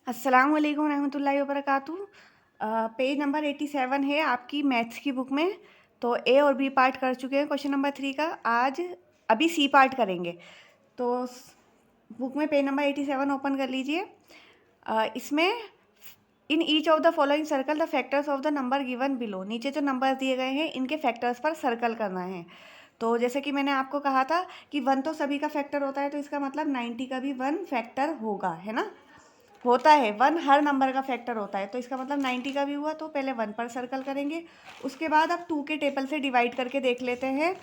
अस्सलाम वालेकुम रहमतुल्लाहि व बरकातुहू। पेज नंबर 87 है आपकी मैथ्स की बुक में। तो ए और बी पार्ट कर चुके हैं क्वेश्चन नंबर 3 का। आज अभी सी पार्ट करेंगे। तो बुक में पेज नंबर 87 ओपन कर लीजिए। इसमें in each of the following circle the factors of the number given below. नीचे जो नंबर दिए गए हैं इनके फैक्टर्स पर सर्कल करना है। तो जैसे कि मैंने आपको कहा था कि 1 तो सभी का फैक्टर होता है, तो इसका मतलब 90 का भी 1 फैक्टर होगा, है ना। होता है 1 हर नंबर का फैक्टर होता है, तो इसका मतलब 90 का भी हुआ। तो पहले 1 पर सर्कल करेंगे। उसके बाद अब 2 के टेबल से डिवाइड करके देख लेते हैं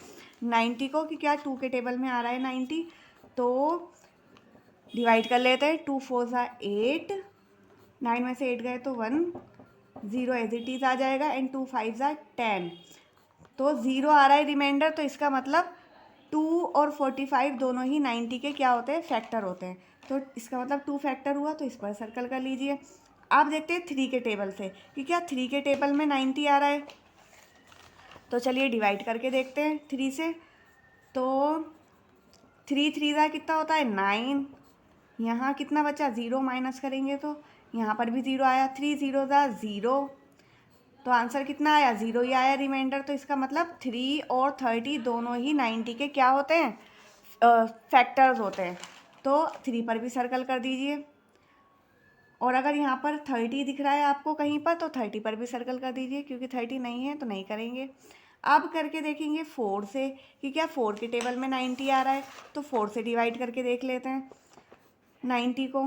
90 को कि क्या 2 के टेबल में आ रहा है 90। तो डिवाइड कर लेते हैं। 2 4 ज़ा 8, 9 में से 8 गए तो 1, 0 एज इट इज़ आ जाएगा। एंड 2 5 ज़ा 10, तो 0 आ रहा है रिमाइंडर। तो इसका मतलब 2 और 45 दोनों ही 90 के क्या होते हैं, फैक्टर होते हैं। तो इसका मतलब 2 फैक्टर हुआ, तो इस पर सर्कल कर लीजिए। आप देखते हैं 3 के टेबल से कि क्या 3 के टेबल में 90 आ रहा है। तो चलिए डिवाइड करके देखते हैं 3 से। तो 3 3 ज़ा कितना होता है 9। यहाँ कितना बचा, 0 माइनस करेंगे तो यहाँ पर भी 0 आया। 3 0 ज़ा 0, तो आंसर कितना आया, 0 ही आया रिमाइंडर। तो इसका मतलब 3 और 30 दोनों ही 90 के क्या होते हैं, फैक्टर्स होते हैं। तो 3 पर भी सर्कल कर दीजिए। और अगर यहाँ पर 30 दिख रहा है आपको कहीं पर, तो 30 पर भी सर्कल कर दीजिए, क्योंकि 30 नहीं है तो नहीं करेंगे। अब करके देखेंगे 4 से कि क्या 4 के टेबल में 90 आ रहा है। तो 4 से डिवाइड करके देख लेते हैं 90 को।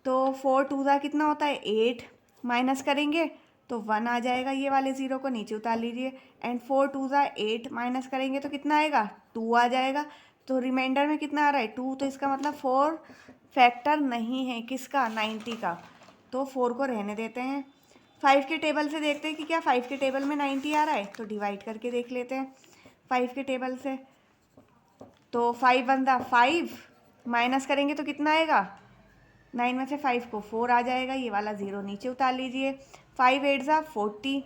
तो 4 2 ज़ा कितना होता है 8, माइनस करेंगे तो 1 आ जाएगा। ये वाले 0 को नीचे उतार लीजिए। एंड 4 2 ज़ा 8, माइनस करेंगे तो कितना आएगा, 2 आ जाएगा। तो रिमाइंडर में कितना आ रहा है 2। तो इसका मतलब 4 फैक्टर नहीं है किसका, 90 का। तो 4 को रहने देते हैं। 5 के टेबल से देखते हैं कि क्या 5 के टेबल में 90 आ रहा है। तो डिवाइड करके देख लेते हैं 5 के टेबल से। तो 5 1 ज़ा 5, माइनस करेंगे तो कितना आएगा, 9 में से 5 को 4 आ जाएगा। ये वाला 0 नीचे उतार लीजिए। 5 8 ज़ा 40,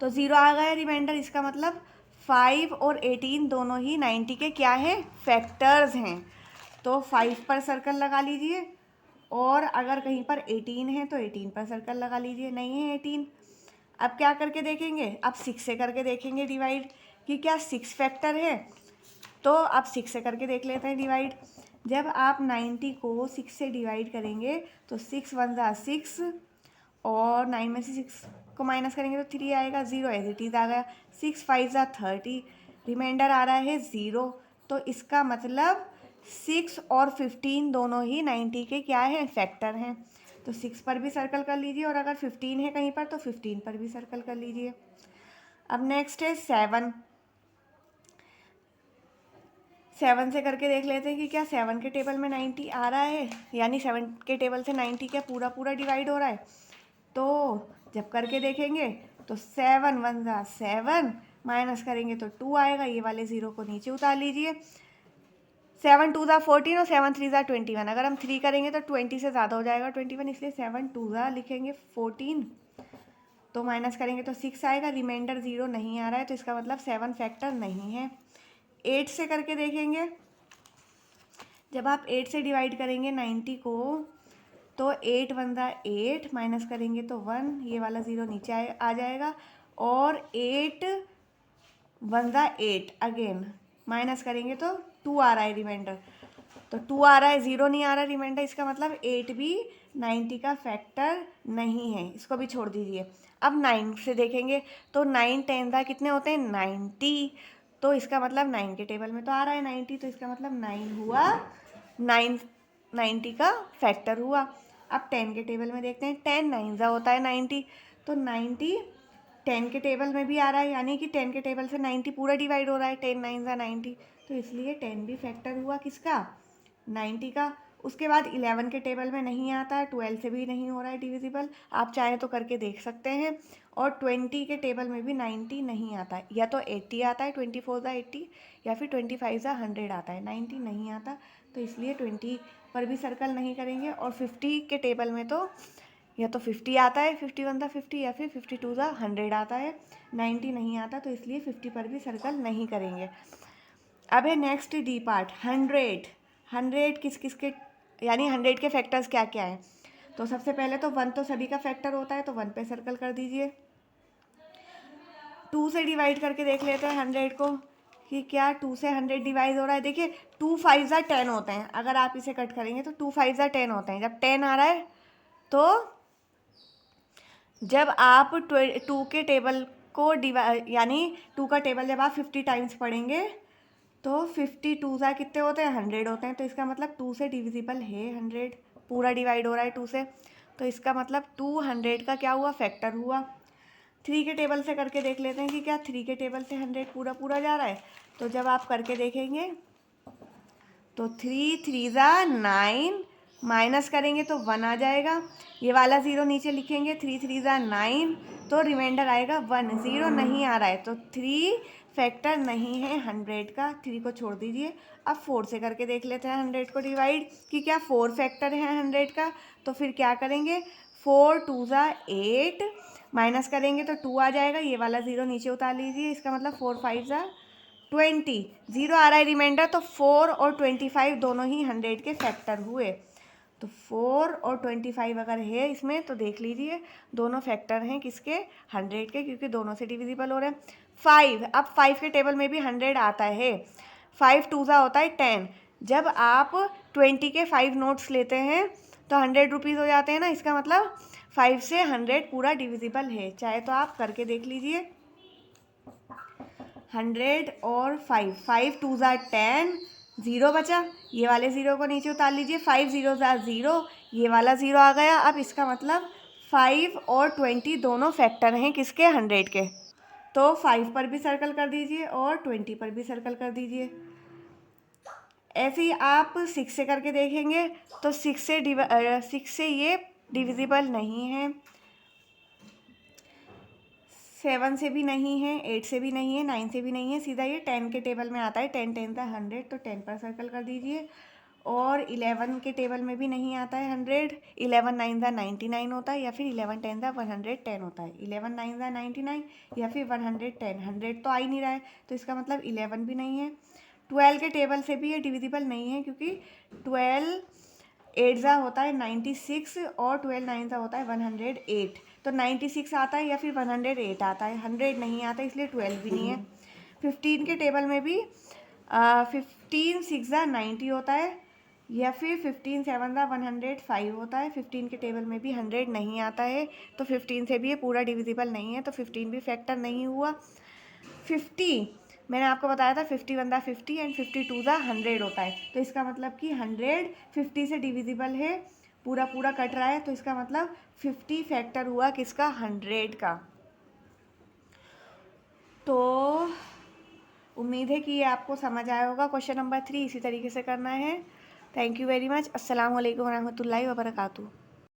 तो 0 आ गया रिमाइंडर। इसका मतलब 5 और 18 दोनों ही 90 के क्या हैं, फैक्टर्स हैं। तो 5 पर सर्कल लगा लीजिए। और अगर कहीं पर 18 है तो 18 पर सर्कल लगा लीजिए। नहीं है 18, अब क्या करके देखेंगे, अब 6 से करके देखेंगे डिवाइड कि क्या 6 फैक्टर है। तो अब 6 से करके देख लेते हैं डिवाइड। जब आप 90 को 6 से डिवाइड करेंगे तो 6 1 ज़ा 6, और 9 में से 6 को माइनस करेंगे तो 3 आएगा। 0 एज इट इज़ आ गया। 6 5 ज़ा 30, रिमाइंडर आ रहा है 0। तो इसका मतलब 6 और 15 दोनों ही 90 के क्या है, फैक्टर हैं। तो 6 पर भी सर्कल कर लीजिए, और अगर 15 है कहीं पर तो 15 पर भी सर्कल कर लीजिए। अब नेक्स्ट है 7। 7 से करके देख लेते हैं कि क्या 7 के टेबल में 90 आ रहा है, यानी 7 के टेबल से 90 क्या पूरा पूरा डिवाइड हो रहा है। तो जब करके देखेंगे तो 7 1 ज़ा 7, माइनस करेंगे तो 2 आएगा। ये वाले 0 को नीचे उतार लीजिए। 7 2 ज़ा 14 और 7 3 ज़ा 21। अगर हम 3 करेंगे तो 20 से ज़्यादा हो जाएगा 21, इसलिए 7 2 ज़ा लिखेंगे 14। तो माइनस करेंगे तो 6 आएगा। रिमाइंडर 0 नहीं आ रहा है, तो इसका मतलब 7 फैक्टर नहीं है। 8 से करके देखेंगे। जब आप 8 से डिवाइड करेंगे 90 को, तो 8 1 ज़ा 8, माइनस करेंगे तो 1, ये वाला 0 नीचे आ जाएगा। और 8 1 ज़ा 8 अगेन, माइनस करेंगे तो 2 आ रहा है रिमाइंडर। तो 2 आ रहा है, 0 नहीं आ रहा रिमाइंडर। इसका मतलब 8 भी 90 का फैक्टर नहीं है, इसको भी छोड़ दीजिए। अब 9 से देखेंगे तो 9 10 ज़ा कितने होते हैं 90। तो इसका मतलब 9 के टेबल में तो आ रहा है 90, तो इसका मतलब 9 हुआ, 9 90 का फैक्टर हुआ। अब 10 के टेबल में देखते हैं। 10 9 ज़ा होता है 90, तो 90 10 के टेबल में भी आ रहा है, यानी कि 10 के टेबल से 90 पूरा डिवाइड हो रहा है। 10 9 ज़ा 90, तो इसलिए 10 भी फैक्टर हुआ किसका, 90 का। उसके बाद 11 के टेबल में नहीं आता है, 12 से भी नहीं हो रहा है डिविजिबल, आप चाहें तो करके देख सकते हैं। और 20 के टेबल में भी 90 नहीं आता है, या तो 80 आता है, 24 ज़ा 80, या फिर 25 ज़ा 100 आता है, 90 नहीं आता। तो इसलिए 20 पर भी सर्कल नहीं करेंगे। और 50 के टेबल में तो या तो 50 आता है, 51 ज़ा 50, या फिर 52 ज़ा 100 आता है, 90 नहीं आता। तो इसलिए 50 पर भी सर्कल नहीं करेंगे। अब है नेक्स्ट डी पार्ट 100। 100 किस किस के यानी 100 के फैक्टर्स क्या क्या हैं। तो सबसे पहले तो 1 तो सभी का फैक्टर होता है, तो 1 पे सर्कल कर दीजिए। 2 से डिवाइड करके देख लेते हैं 100 को कि क्या 2 से 100 डिवाइड हो रहा है। देखिए 2 5 ज़ा 10 होते हैं, अगर आप इसे कट करेंगे तो 2 5 ज़ा 10 होते हैं। जब 10 आ रहा है तो जब आप 2 के टेबल को यानी 2 का टेबल जब आप 50 टाइम्स पढ़ेंगे तो 52 ज़ा कितने होते हैं, 100 होते हैं। तो इसका मतलब 2 से डिविजिबल है 100, पूरा डिवाइड हो रहा है 2 से, तो इसका मतलब 200 का क्या हुआ, फैक्टर हुआ। 3 के टेबल से करके देख लेते हैं कि क्या 3 के टेबल से 100 पूरा पूरा जा रहा है। तो जब आप करके देखेंगे तो 3 3 ज़ा 9, माइनस करेंगे तो 1 आ जाएगा। ये वाला 0 नीचे लिखेंगे, 3 3 ज़ा 9, तो रिमाइंडर आएगा 1। 0 नहीं आ रहा है तो 3 फैक्टर नहीं है 100 का, 3 को छोड़ दीजिए। अब 4 से करके देख लेते हैं 100 को डिवाइड कि क्या 4 फैक्टर है 100 का। तो फिर क्या करेंगे, 4 2 ज़ा 8, माइनस करेंगे तो 2 आ जाएगा। ये वाला 0 नीचे उतार लीजिए, इसका मतलब 4 5 ज़ा 20, 0 आ रहा है रिमाइंडर, तो 4 और 25 दोनों ही 100 के फैक्टर हुए। तो 4 और 25 अगर है इसमें तो देख लीजिए दोनों फैक्टर हैं किसके, 100 के, क्योंकि दोनों से डिविजिबल हो रहे हैं। 5, अब 5 के टेबल में भी 100 आता है। 5 2 ज़ा होता है 10। जब आप 20 के 5 नोट्स लेते हैं तो 100 रुपीज़ हो जाते हैं ना, इसका मतलब 5 से 100 पूरा डिविजिबल है। चाहे तो आप करके देख लीजिए। 100 और 5, 5 2 ज़ा 10, 0 बचा, ये वाले 0 को नीचे उतार लीजिए। 5 0 ज़ा 0, ये वाला 0 आ गया। अब इसका मतलब 5 और 20 दोनों फैक्टर हैं किसके, 100 के। तो 5 पर भी सर्कल कर दीजिए और 20 पर भी सर्कल कर दीजिए। ऐसे ही आप 6 से करके देखेंगे तो 6 से ये डिविजिबल नहीं है, 7 से भी नहीं है, 8 से भी नहीं है, 9 से भी नहीं है, सीधा ये 10 के टेबल में आता है। 10 10 ज़ा 100, तो 10 पर सर्कल कर दीजिए। और 11 के टेबल में भी नहीं आता है 100, 11 9 ज़ा 99 होता है, या फिर 11 10 ज़ा 110 होता है। 11 9 ज़ा 99 या फिर 110, 100 तो आ ही नहीं रहा है, तो इसका मतलब 11 भी नहीं है। 12 के टेबल से भी ये डिविजिबल नहीं है, क्योंकि 12 8 ज़ा होता है 96 और 12 9 ज़ा होता है 108। तो 96 आता है या फिर 108 आता है, 100 नहीं आता, इसलिए 12 भी नहीं है। 15 के टेबल में भी 15 6 ज़ा 90 होता है, या फिर 15 7 ज़ा 105 होता है। 15 के टेबल में भी 100 नहीं आता है, तो 15 से भी ये पूरा डिविजिबल नहीं है, तो 15 भी फैक्टर नहीं हुआ। 50 मैंने आपको बताया था 51 ज़ा 50 एंड 52 ज़ा 100 होता है, तो इसका मतलब कि 100 50 से डिविजिबल है, पूरा पूरा कट रहा है, तो इसका मतलब 50 फैक्टर हुआ किसका, 100 का। तो उम्मीद है कि ये आपको समझ आया होगा। क्वेश्चन नंबर 3 इसी तरीके से करना है। Thank you very much. अस्सलाम वालेकुम रहमतुल्लाहि व बरकातुहू।